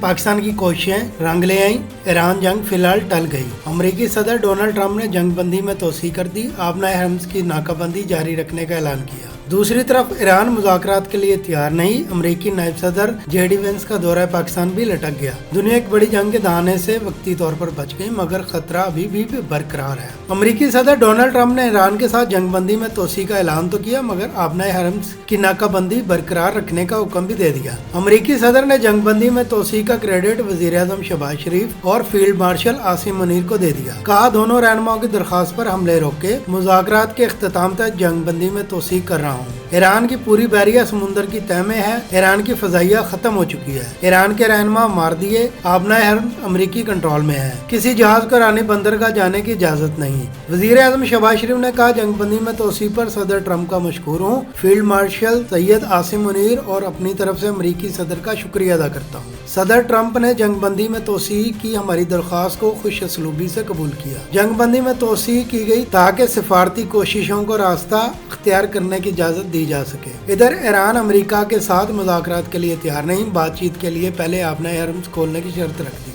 पाकिस्तान की कोशिशें रंग ले आई, ईरान जंग फिलहाल टल गई। अमेरिकी सदर डोनाल्ड ट्रंप ने जंग बंदी में तोसी कर दी, आबनाए हरम्स की नाकाबंदी जारी रखने का ऐलान किया। दूसरी तरफ ईरान मुज़ाकरात के लिए तैयार नहीं, अमेरिकी नायब सदर JD वेंस का दौरा पाकिस्तान भी लटक गया। दुनिया एक बड़ी जंग के दहाने से वक्ती तौर पर बच गई, मगर खतरा अभी भी बरकरार है। अमेरिकी सदर डोनाल्ड ट्रंप ने ईरान के साथ जंग बंदी में तोसी का ऐलान तो किया, मगर आबनाए हरम्स की नाकाबंदी बरकरार रखने का हुक्म भी दे दिया। अमेरिकी सदर ने जंग बंदी में तोसी का क्रेडिट वज़ीर आज़म शहबाज शरीफ और फील्ड मार्शल आसिम मुनीर को दे दिया। कहा, दोनों रहनुमाओं की दरख्वास्त पर हमले रोके, मुज़ाकरात के इख्तिताम तक जंग बंदी में तोसी कर रहा हूँ। ईरान की पूरी बहरिया समुंदर की तह में है, ईरान की फजाइया खत्म हो चुकी है, ईरान के रहनुमा मार दिए, आबनाए हरम्स अमेरिकी कंट्रोल में है, किसी जहाज को ईरानी बंदरगाह जाने की इजाजत नहीं। वजीर आज़म शहबाज शरीफ ने कहा, जंगबंदी में तोसी पर सदर ट्रंप का मशकूर हूँ, फील्ड मार्शल सैयद आसिम मुनीर और अपनी तरफ से अमेरिकी सदर का शुक्रिया अदा करता हूँ। सदर ट्रंप ने जंगबंदी में तोसी की हमारी दरख्वास्त को खुश असलूबी से कबूल किया। जंगबंदी में तोसी की गई ताकि सिफारती कोशिशों को रास्ता अख्तियार करने की इजाजत दी जा सके। इधर ईरान अमेरिका के साथ मुज़ाकरात के लिए तैयार नहीं, बातचीत के लिए पहले आबनाए हरम्स खोलने की शर्त रख दी।